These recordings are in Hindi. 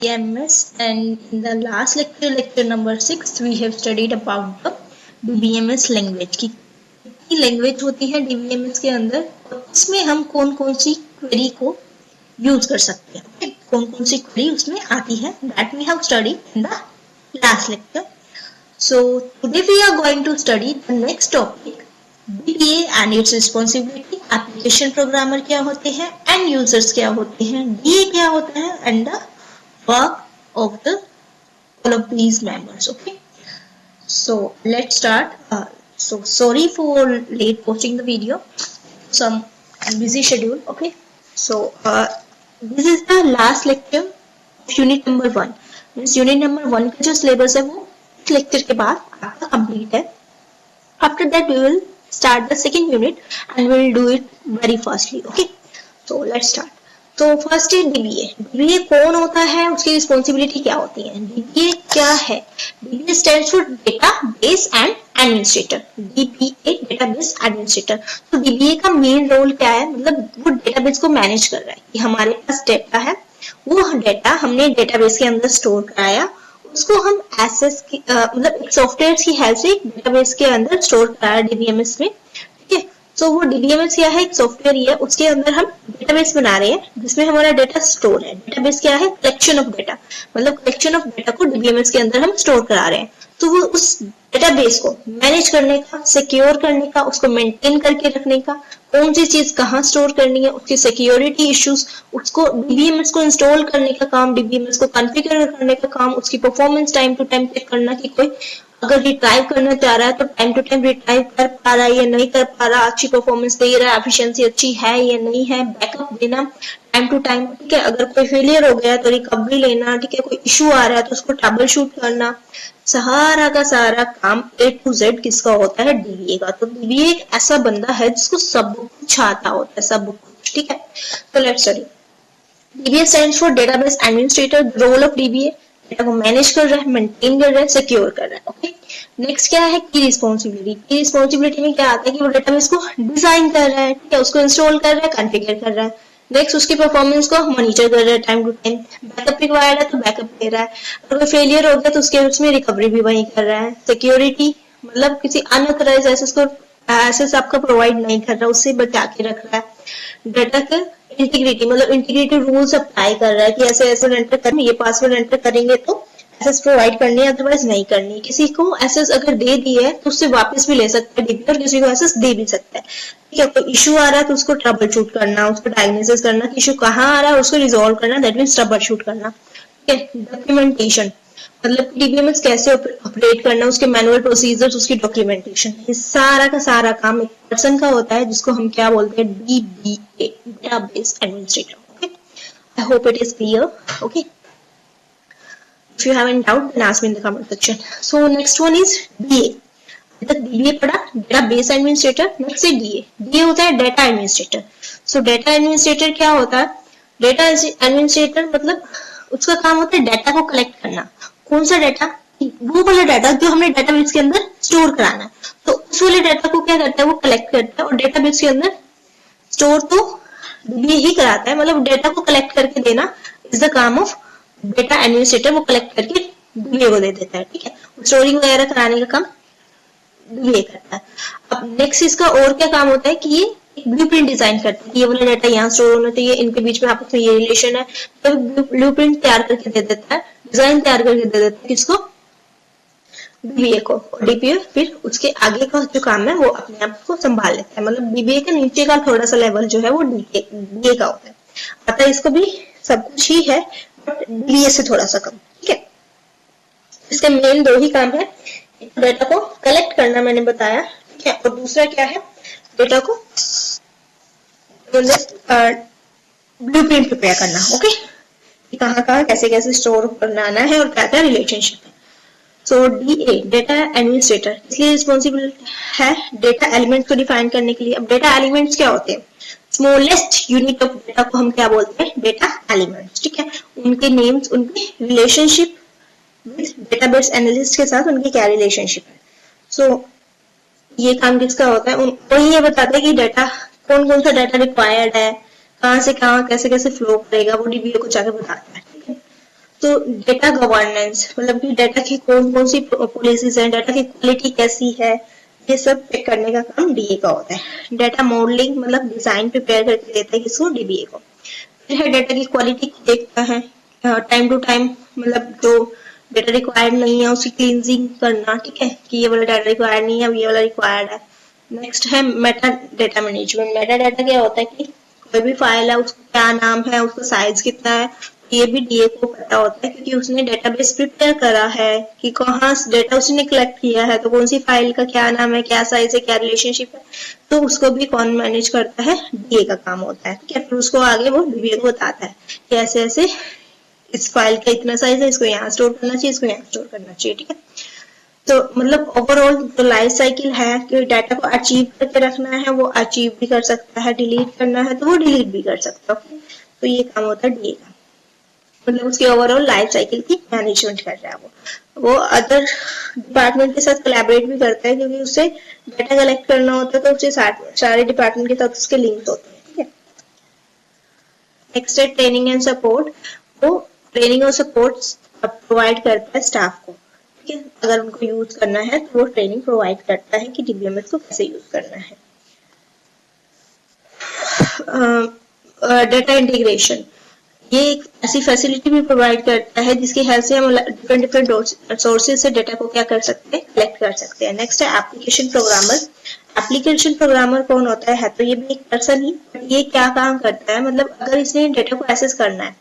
DBMS, and in the last lecture, lecture number 6, we have studied about the DBMS language की लैंग्वेज होती है DBMS के अंदर, और इसमें हम कौन कौन सी क्वेरी को यूज कर सकते हैं, कौन कौन सी क्वेरी उसमें आती है, that we have studied in the last lecture. So today we are going to study the next topic, DBA and its responsibility. Application programmer क्या होते हैं, एंड यूजर्स क्या होते हैं, DA क्या होता है, and the work of the all of these members. Okay, so let's start. So sorry for late posting the video, some busy schedule. Okay, so this is the last lecture of unit number 1. Means unit number 1 का जो syllabus है वो इस lecture के बाद आपका complete है. After that we will start the second unit and we will do it very fastly. Okay, so let's start. तो फर्स्ट है DBA. DBA कौन होता है, उसकी रिस्पॉन्सिबिलिटी क्या होती है. DBA क्या है? DBA stands for database and administrator. DBA database administrator. तो DBA का मेन रोल क्या है, मतलब वो डेटाबेस को मैनेज कर रहा है कि हमारे पास डेटा है, वो डेटा हमने डेटाबेस के अंदर स्टोर कराया, उसको हम एक्सेस की मतलब एक सॉफ्टवेयर की हेल्प से डेटाबेस के अंदर स्टोर कराया DBMS में. ठीक है, तो वो DBMS क्या है, एक सॉफ्टवेयर ही है, उसके अंदर हम डेटाबेस बना रहे हैं जिसमें हमारा डेटा स्टोर है. डेटाबेस क्या है, कलेक्शन ऑफ डेटा, मतलब कलेक्शन ऑफ डेटा को DBMS के अंदर हम स्टोर करा रहे हैं. तो वो उस डेटाबेस को मैनेज करने का, सिक्योर करने का, उसको मेंटेन करके रखने का, कौन सी चीज कहाँ स्टोर करनी है, उसकी सिक्योरिटी इश्यूज, उसको DBMS को इंस्टॉल करने का काम, DBMS को कॉन्फ़िगर करने का काम, उसकी performance time to time check करना कि कोई अगर रिट्राइव करना चाह रहा है तो टाइम टू टाइम रिट्राइव कर पा रहा है या नहीं कर पा रहा, अच्छी परफॉर्मेंस दे रहा है, एफिशिएंसी अच्छी है या नहीं है, बैकअप देना टाइम टू टाइम. ठीक है, अगर कोई फेलियर हो गया तो रिकवरी लेना. ठीक है, कोई इशू आ रहा है तो उसको ट्रबल शूट करना. सहारा का सारा काम A to Z किसका होता है, DBA का. तो DBA एक ऐसा बंदा है जिसको सब कुछ आता होता है, सब कुछ. ठीक है, तो let's study. DBA stands for database administrator. Role of DBA, data को मैनेज कर रहा है, मेंटेन कर रहा है, सिक्योर कर रहा है. ओके, नेक्स्ट क्या है, की रिस्पॉन्सिबिलिटी. की रिस्पॉन्सिबिलिटी में क्या आता है कि वो डेटाबेस को डिजाइन कर रहा है, ठीक है, उसको इंस्टॉल कर रहा है, कॉन्फ़िगर कर रहा है. नेक्स्ट उसकी परफॉर्मेंस को मॉनिटर कर रहा है time to time. Backup required है तो बैकअप दे रहा है, अगर कोई फेलियर हो गया तो उसके उसमें रिकवरी भी वही कर रहा है. सिक्योरिटी मतलब किसी अनऑथराइज्ड एक्सेस को एक्सेस आपका प्रोवाइड नहीं कर रहा, उससे बचा के रख रहा है. डाटा का इंटीग्रिटी मतलब इंटीग्रिटी रूल्स अप्लाई कर रहा है कि ऐसे ऐसे एंटर करेंगे, ये पासवर्ड एंटर करेंगे तो एक्सेस प्रोवाइड करनी है, अदरवाइज नहीं करनी. किसी को एक्सेस अगर दे दी है तो उससे वापस भी ले सकता है DBA, और किसी को एक्सेस दे भी सकता है. ठीक है, कोई इशू आ रहा है तो उसको ट्रबल शूट करना, उसको डायग्नोसिस करना कि इशू कहाँ आ रहा है, उसको रिजॉल्व करना, दैट मींस ट्रबल शूट करना. ठीक है, डॉक्यूमेंटेशन मतलब DBMS कैसे ऑपरेट करना, उसके मैनुअल प्रोसीजर्स, उसकी डॉक्यूमेंटेशन, ये सारा का सारा काम एक पर्सन का होता है जिसको हम क्या बोलते हैं, DBA database administrator. Okay, I hope it is clear. Okay, if you have any doubt then ask me in the comment section. So next one is DA. DBA पढ़ा, डेटाबेस एडमिनिस्ट्रेटर. नेक्स्ट है DA होता है डेटा एडमिनिस्ट्रेटर. सो डेटा एडमिनिस्ट्रेटर क्या होता है, डेटा एडमिनिस्ट्रेटर मतलब उसका काम होता है डेटा को कलेक्ट करना. कौन सा डेटा, वो वाला डेटा जो हमने डेटाबेस के अंदर स्टोर कराना है, तो उस वाले डेटा को क्या करता है, वो कलेक्ट करता है, और डेटाबेस के अंदर स्टोर तो DBA ही कराता है, मतलब डेटा को कलेक्ट करके देना इज द काम ऑफ डेटा एडमिनिस्ट्रेटर. वो कलेक्ट करके DBA को दे देता है. ठीक है, स्टोरिंग वगैरह कराने का काम DBA करता है. अब नेक्स्ट इसका और क्या काम होता है कि ये एक ब्लूप्रिंट डिजाइन करता है, ये वाला डेटा यहाँ स्टोर होना चाहिए, इनके बीच में आपस में ये रिलेशन है, तो ब्लूप्रिंट तैयार करके दे देता है, डिजाइन तैयार करके दे देता है किसको, DBA को. और DBA फिर उसके आगे का जो काम है वो अपने आप को संभाल लेता है. मतलब DBA के नीचे का थोड़ा सा लेवल जो है वो DBA का होता है. अतः इसको भी सब कुछ ही है बट DBA से थोड़ा सा कम. ठीक है, इसके मेन दो ही काम है, डेटा को कलेक्ट करना मैंने बताया, ठीक है, और दूसरा क्या है, डेटा को ब्लूप्रिंट प्रिपेयर करना. ओके, कहाँ कहाँ कैसे कैसे स्टोर करना है और क्या क्या रिलेशनशिप है. सो DA डेटा एडमिनिस्ट्रेटर इसलिए रिस्पॉन्सिबल है डेटा एलिमेंट्स को डिफाइन करने के लिए. अब डेटा एलिमेंट्स क्या होते हैं, स्मॉलेस्ट यूनिट ऑफ डेटा को हम क्या बोलते हैं, डेटा एलिमेंट्स. ठीक है, उनके नेम्स, उनके रिलेशनशिप विद डेटाबेस एनालिस्ट के साथ उनकी क्या रिलेशनशिप है. सो ये काम किसका होता है, वही ये बताता है कि डेटा कौन कौन सा डेटा रिक्वायर्ड है, कहाँ से कहाँ कैसे कैसे फ्लो करेगा, वो DBA को जाके बताता है. ठीक है, तो डेटा गवर्नेंस मतलब कि डेटा की कौन कौन सी पॉलिसीज हैं, डेटा की क्वालिटी कैसी है, ये सब चेक करने का काम डीए का होता है। डेटा मॉडलिंग मतलब डिजाइन प्रिपेयर करके देता है किसको, डीबीए को। फिर है डेटा की क्वालिटी देखता है, टाइम टू टाइम मतलब जो डेटा रिक्वायर्ड नहीं है उसकी क्लींजिंग करना, ठीक है, कि ये वाला डाटा रिक्वायर्ड नहीं है, अब ये वाला रिक्वायर्ड है। नेक्स्ट है Meta data management. Meta data क्या होता है कि कोई भी फाइल है उसका क्या नाम है, उसका साइज कितना है, ये भी डीए को पता होता है क्योंकि उसने डेटाबेस प्रिपेयर करा है कि कहाँ डेटा उसने कलेक्ट किया है, तो कौन सी फाइल का क्या नाम है, क्या साइज है, क्या रिलेशनशिप है, तो उसको भी कौन मैनेज करता है, डीए का काम होता है, ठीक है। फिर उसको आगे वो डीबीए को बताता है कि ऐसे ऐसे इस फाइल का इतना साइज है, इसको यहाँ स्टोर करना चाहिए, इसको यहाँ स्टोर करना चाहिए, ठीक है। तो मतलब ओवरऑल जो लाइफ साइकिल है कि डाटा को अचीव करके रखना है वो अचीव भी कर सकता है, डिलीट करना है तो वो डिलीट भी कर सकता है, तो ये काम होता है डीए का। मतलब उसकी ओवरऑल लाइफ साइकिल की मैनेजमेंट कर रहा है वो अदर डिपार्टमेंट के साथ कोलैबोरेट भी करता है क्योंकि उसे डाटा कलेक्ट करना होता है, तो उसके सारे डिपार्टमेंट के साथ उसके लिंक्स होते हैं, ठीक है। नेक्स्ट है ट्रेनिंग एंड सपोर्ट। वो ट्रेनिंग और सपोर्ट प्रोवाइड करता है स्टाफ को, ठीक है। अगर उनको यूज करना है तो वो ट्रेनिंग प्रोवाइड करता है कि डीबीएमएस को कैसे यूज करना है। डेटा इंटीग्रेशन, ये एक ऐसी फैसिलिटी भी प्रोवाइड करता है जिसकी हेल्प से हम डिफरेंट डिफरेंट सोर्सेज से डेटा को क्या कर सकते हैं, कलेक्ट कर सकते हैं। नेक्स्ट है एप्लीकेशन प्रोग्रामर। एप्लीकेशन प्रोग्रामर कौन होता है तो ये भी एक पर्सन ही, ये क्या काम करता है मतलब अगर इसने डेटा को एक्सेस करना है,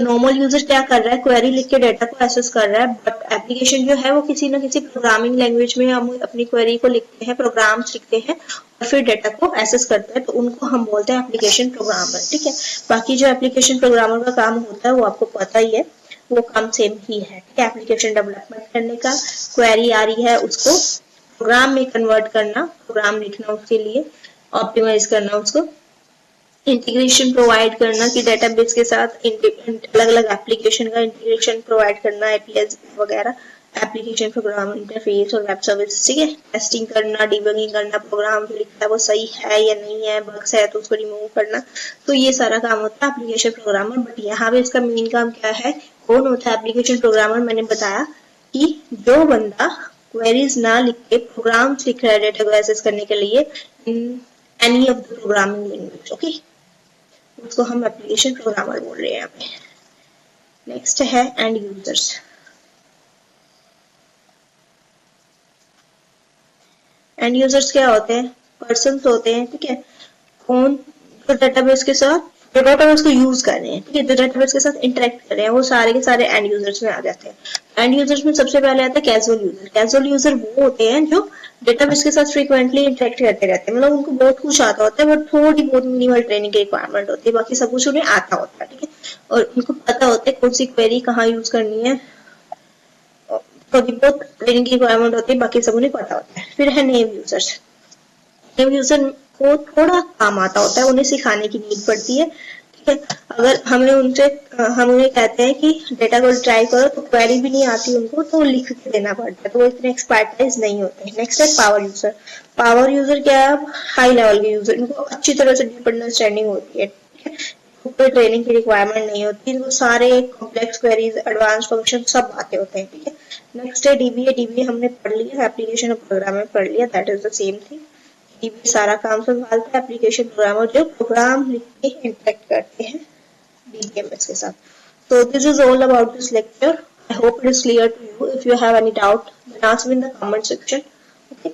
नॉर्मल यूजर क्या कर रहा है, क्वेरी लिख के डेटा को एक्सेस कर रहा है, बट एप्लीकेशन जो है वो किसी ना किसी प्रोग्रामिंग लैंग्वेज में हम अपनी क्वेरी को लिखते हैं, प्रोग्राम्स लिखते हैं और फिर डेटा को एक्सेस करते हैं, तो उनको हम बोलते हैं एप्लीकेशन प्रोग्रामर, ठीक है। बाकी जो एप्लीकेशन प्रोग्रामर का काम होता है वो आपको पता ही है, वो काम सेम ही है, ठीक है। एप्लीकेशन डेवलपमेंट करने का, क्वेरी आ रही है उसको प्रोग्राम में कन्वर्ट करना, प्रोग्राम लिखना उसके लिए, ऑप्टिमाइज करना उसको, इंटीग्रेशन प्रोवाइड करना कि डेटाबेस के साथ अलग अलग एप्लीकेशन का इंटीग्रेशन प्रोवाइड करना, एपीआई वगैरह, एप्लीकेशन प्रोग्राम इंटरफेस और वेब सर्विस, ठीक है। टेस्टिंग करना, डिबगिंग करना, प्रोग्राम जो लिखा है वो सही है या नहीं है, बग्स है तो उसको रिमूव करना, तो ये सारा काम होता है एप्लीकेशन प्रोग्रामर। बट यहाँ पे इसका मेन काम क्या है, कौन होता है एप्लीकेशन प्रोग्रामर, मैंने बताया कि जो बंदा क्वेरीज ना लिख के प्रोग्राम्स लिख रहा है डेटा को एक्सेस करने के लिए in any of the programming language, okay, उसको हम एप्लीकेशन प्रोग्रामर बोल रहे हैं यहाँ पे। नेक्स्ट है एंड यूजर्स। एंड यूजर्स क्या होते हैं, पर्सन्स होते हैं, ठीक है। कौन जो डेटाबेस के साथ जो डेटाबेस को यूज कर रहे हैं, ठीक है, जो डेटाबेस के साथ इंटरेक्ट कर रहे हैं वो सारे के सारे एंड यूजर्स में आ जाते हैं। एंड यूजर्स में सबसे पहले आता है कैजुअल यूजर। कैजुअल यूजर वो होते हैं जो डेटाबेस के साथ फ्रीक्वेंटली इंटरेक्ट करते रहते हैं, मतलब उनको बहुत कुछ आता होता है बट थोड़ी बहुत मिनिमल ट्रेनिंग की रिक्वायरमेंट होती है, बाकी सब कुछ उन्हें आता होता है, ठीक है। और उनको पता होता है कौन सी क्वेरी कहाँ यूज करनी है, थोड़ी बहुत ट्रेनिंग की रिक्वायरमेंट होती है, बाकी सब उन्हें पता होता है। फिर है नेम यूजर्स। नेम यूजर को थोड़ा काम आता होता है, उन्हें सिखाने की नीड पड़ती है, ठीक है। अगर हम उन्हें कहते हैं कि डेटा को ट्राई करो तो क्वेरी भी नहीं आती उनको, तो लिख के देना पड़ता है, तो वो इतने एक्सपर्टाइज नहीं होते। नेक्स्ट है पावर यूजर। पावर यूजर क्या है, हाई लेवल के यूजर, इनको अच्छी तरह से डीप अंडरस्टैंडिंग होती है, ठीक है, कोई ट्रेनिंग की रिक्वायरमेंट नहीं होती, इनको सारे कॉम्प्लेक्स क्वेरीज, एडवांस फंक्शन सब आते होते हैं, ठीक है। नेक्स्ट है डीबीए। डीबीए हमने पढ़ लिया, एप्लीकेशन और प्रोग्राम में पढ़ लिया, that is the same thing. DBA सारा काम संभालता है, एप्लीकेशन प्रोग्रामर जो प्रोग्राम लिख के इंटरेक्ट करते हैं डीबीएमएस के साथ। So this is all about this lecture. I hope it is clear to you. If you have any doubt, then ask me in the comment section. Okay.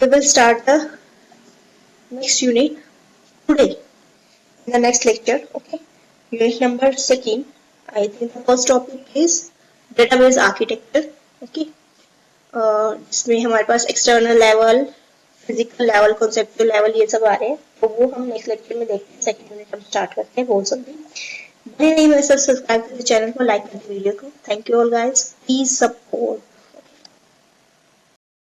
We will start the next unit today in the next lecture. Okay. Unit number 2. I think the first topic is database architecture. Okay. जिसमें हमारे पास external level, physical level, conceptual level ये सब आ रहे हैं, तो वो हम नेक्स्ट लेक्चर में देखते हैं। सेकंड यूनिट हम स्टार्ट करते हैं वो सब भी। नहीं वैसे सब्सक्राइब करें चैनल को, लाइक करें वीडियो को। Thank you all guys, please support.